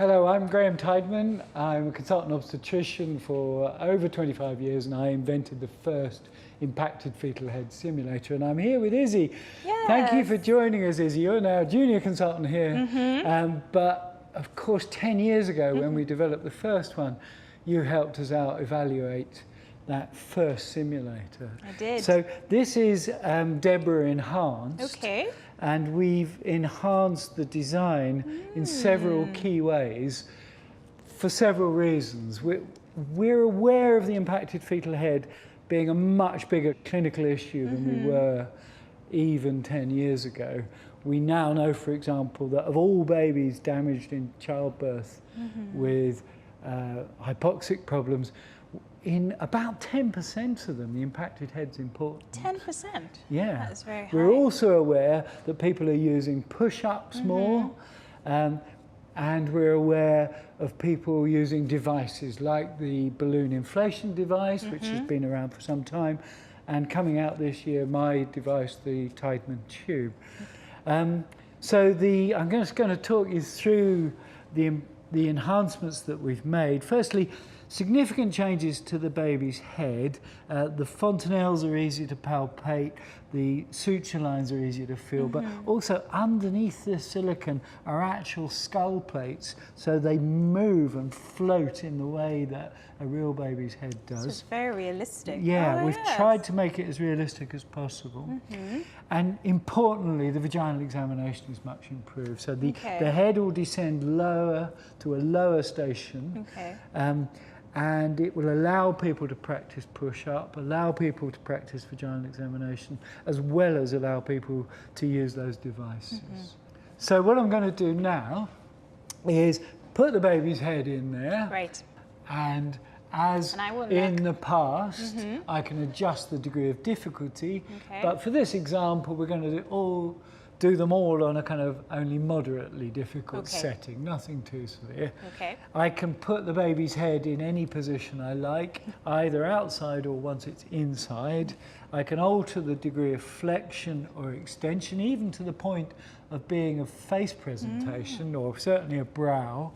Hello, I'm Graham Tideman. I'm a consultant obstetrician for over 25 years, and I invented the first impacted fetal head simulator. And I'm here with Izzy. Yes. Thank you for joining us, Izzy. You're now a junior consultant here. But of course, 10 years ago, when we developed the first one, you helped us out evaluate that first simulator. I did. So this is Debra enhanced. Okay. And we've enhanced the design in several key ways for several reasons. We're aware of the impacted fetal head being a much bigger clinical issue than we were even 10 years ago. We now know, for example, that of all babies damaged in childbirth with hypoxic problems, in about 10% of them, the impacted head's important. 10%? Yeah. That's very high. We're also aware that people are using push-ups more, and we're aware of people using devices like the balloon inflation device, which has been around for some time, and coming out this year, my device, the Tideman tube. So I'm just going to talk you through the enhancements that we've made. Firstly, significant changes to the baby's head. The fontanelles are easier to palpate, the suture lines are easier to feel, but also underneath the silicone are actual skull plates, so they move and float in the way that a real baby's head does. So it's very realistic. Yeah, we've tried to make it as realistic as possible. And importantly, the vaginal examination is much improved. So the head will descend lower to a lower station. And it will allow people to practice push-up, allow people to practice vaginal examination, as well as allow people to use those devices. So what I'm going to do now is put the baby's head in there. Right. And as in the past, I can adjust the degree of difficulty. But for this example, we're going to do them all on a kind of only moderately difficult setting, nothing too severe. I can put the baby's head in any position I like, either outside or once it's inside. I can alter the degree of flexion or extension, even to the point of being a face presentation or certainly a brow.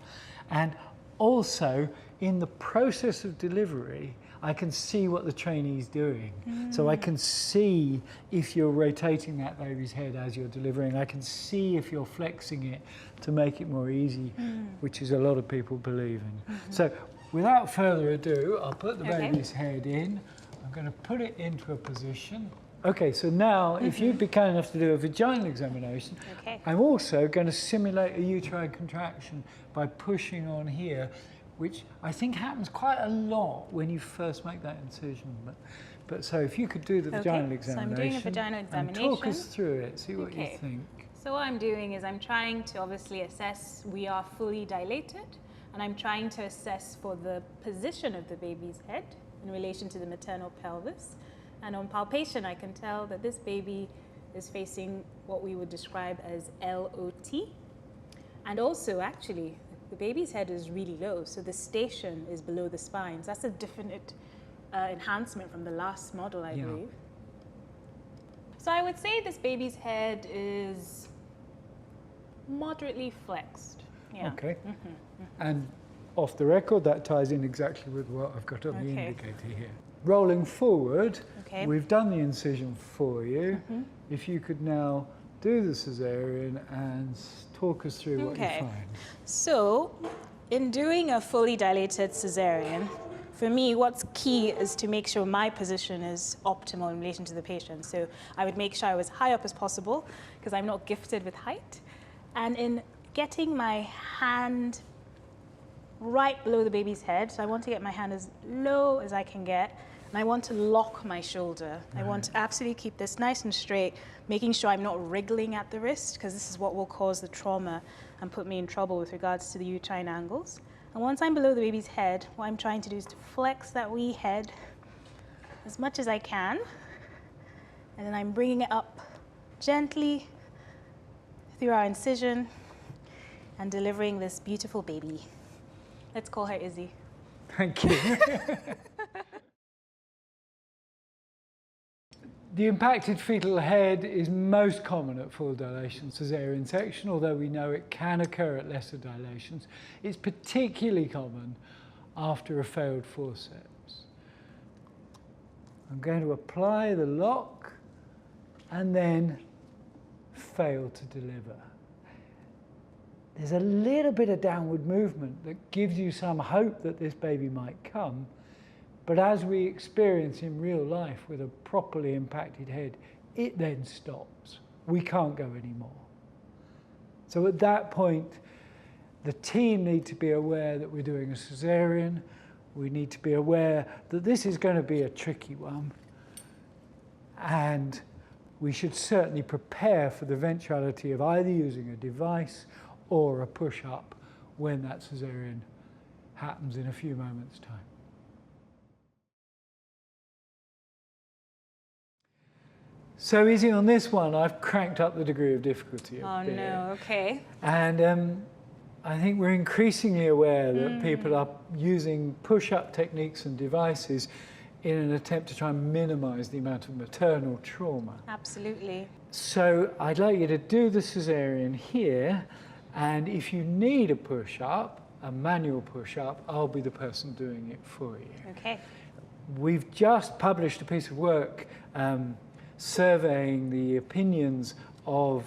And also, in the process of delivery, I can see what the trainee's doing. So I can see if you're rotating that baby's head as you're delivering. I can see if you're flexing it to make it more easy, which is a lot of people believe in. So without further ado, I'll put the baby's head in. I'm going to put it into a position. Okay, so now if you'd be kind enough to do a vaginal examination, I'm also going to simulate a uterine contraction by pushing on here, which I think happens quite a lot when you first make that incision. But so if you could do the vaginal examination. So I'm doing a vaginal examination. And talk us through it, see what you think. So what I'm doing is I'm trying to obviously assess we are fully dilated, and I'm trying to assess for the position of the baby's head in relation to the maternal pelvis. And on palpation, I can tell that this baby is facing what we would describe as LOT. And also, actually, the baby's head is really low, so the station is below the spine. So that's a definite enhancement from the last model, I believe. So I would say this baby's head is moderately flexed. Okay. And off the record, that ties in exactly with what I've got on the indicator here. Rolling forward, we've done the incision for you. If you could now do the cesarean and talk us through what you find. So, in doing a fully dilated cesarean, for me, what's key is to make sure my position is optimal in relation to the patient. So I would make sure I was high up as possible, because I'm not gifted with height. And in getting my hand right below the baby's head, so I want to get my hand as low as I can get, and I want to lock my shoulder. I want to absolutely keep this nice and straight, making sure I'm not wriggling at the wrist, because this is what will cause the trauma and put me in trouble with regards to the uterine angles. And once I'm below the baby's head, what I'm trying to do is to flex that wee head as much as I can, and then I'm bringing it up gently through our incision and delivering this beautiful baby. Let's call her Izzy. Thank you. The impacted fetal head is most common at full dilation caesarean section, although we know it can occur at lesser dilations. It's particularly common after a failed forceps. I'm going to apply the lock and then fail to deliver. There's a little bit of downward movement that gives you some hope that this baby might come. But as we experience in real life with a properly impacted head, it then stops. We can't go anymore. So at that point, the team need to be aware that we're doing a caesarean. We need to be aware that this is going to be a tricky one. And we should certainly prepare for the eventuality of either using a device or a push-up when that caesarean happens in a few moments' time. So easy on this one, I've cranked up the degree of difficulty a bit. Oh no, okay. And I think we're increasingly aware that people are using push-up techniques and devices in an attempt to try and minimize the amount of maternal trauma. Absolutely. So I'd like you to do the caesarean here, and if you need a push-up, a manual push-up, I'll be the person doing it for you. Okay. We've just published a piece of work surveying the opinions of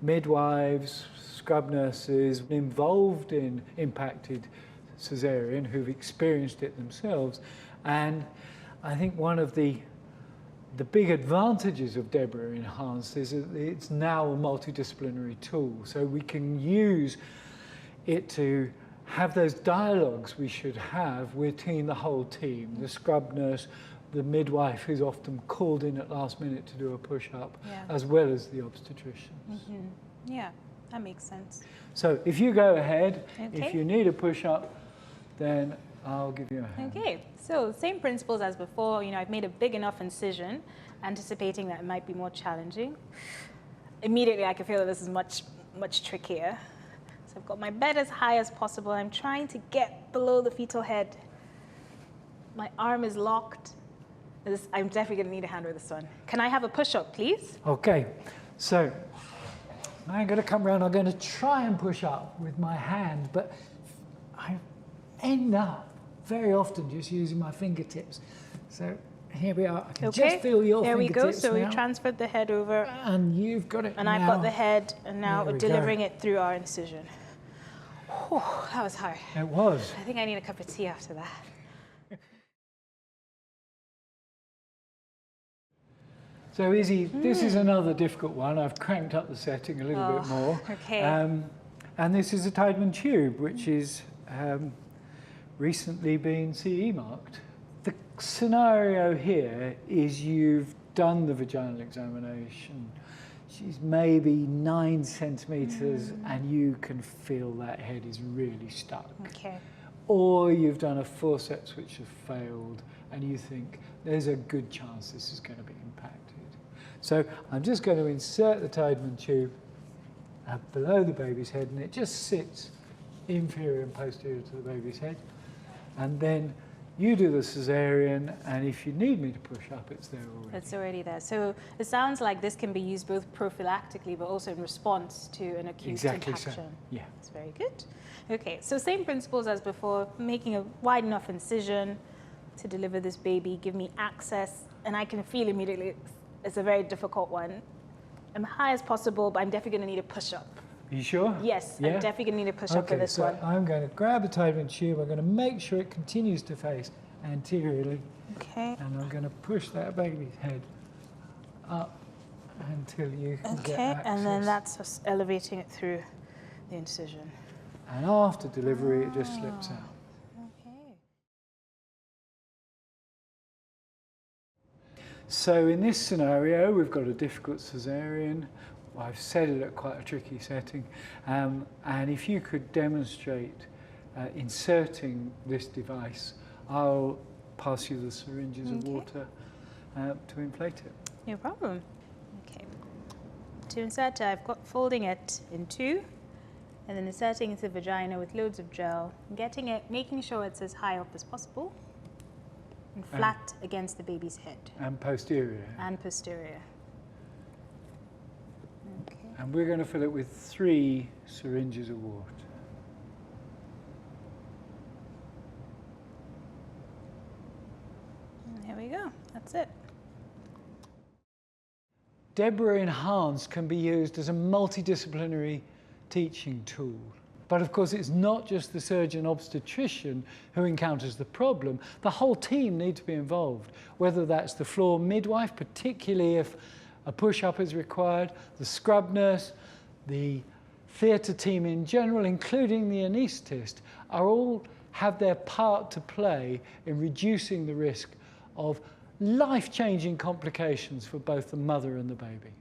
midwives, scrub nurses involved in impacted caesarean who've experienced it themselves. And I think one of the big advantages of Debra Enhanced is that it's now a multidisciplinary tool. So we can use it to have those dialogues we should have with the whole team, the scrub nurse, the midwife who's often called in at last minute to do a push-up, as well as the obstetricians. Yeah, that makes sense. So if you go ahead, if you need a push-up, then I'll give you a hand. Okay, so same principles as before. You know, I've made a big enough incision, anticipating that it might be more challenging. Immediately, I can feel that this is much trickier. So I've got my bed as high as possible. I'm trying to get below the fetal head. My arm is locked. I'm definitely going to need a hand with this one. Can I have a push-up, please? Okay, so I'm going to come around. I'm going to try and push up with my hand, but I end up very often just using my fingertips. So here we are. I can just feel your fingertips. There we go. So now. we transferred the head over. And you've got it and now. I've got the head, and now we're delivering go. it through our incision. Whew, that was hard. It was. I think I need a cup of tea after that. So Izzy, this is another difficult one. I've cranked up the setting a little bit more. Okay. And this is a Tideman tube, which is recently been CE marked. The scenario here is you've done the vaginal examination. She's maybe 9 centimeters and you can feel that head is really stuck. Okay. Or you've done a forceps which has failed and you think there's a good chance this is going to be impacted. So I'm just going to insert the Tideman tube below the baby's head, and it just sits inferior and posterior to the baby's head. And then you do the caesarean, and if you need me to push up, it's there already. It's already there. So it sounds like this can be used both prophylactically, but also in response to an acute impaction. So. Yeah. That's very good. Okay, so same principles as before, making a wide enough incision to deliver this baby, give me access, and I can feel immediately it's a very difficult one. I'm high as possible, but I'm definitely going to need a push-up. Are you sure? Yes, yeah? I'm definitely going to need a push-up for this one. I'm going to grab the Tideman tube. I'm going to make sure it continues to face anteriorly. Okay. And I'm going to push that baby's head up until you can get access. And then that's us elevating it through the incision. And after delivery, it just slips out. So in this scenario, we've got a difficult caesarean. I've set it at quite a tricky setting. And if you could demonstrate inserting this device, I'll pass you the syringes of water to inflate it. No problem. Okay. To insert, I've got folding it in two, and then inserting into the vagina with loads of gel, getting it, making sure it's as high up as possible. And flat against the baby's head. And posterior. And posterior. Okay. And we're going to fill it with 3 syringes of water. And here we go. That's it. Debra Enhanced can be used as a multidisciplinary teaching tool. But of course, it's not just the surgeon obstetrician who encounters the problem. The whole team need to be involved, whether that's the floor midwife, particularly if a push-up is required, the scrub nurse, the theatre team in general, including the anaesthetist, all have their part to play in reducing the risk of life-changing complications for both the mother and the baby.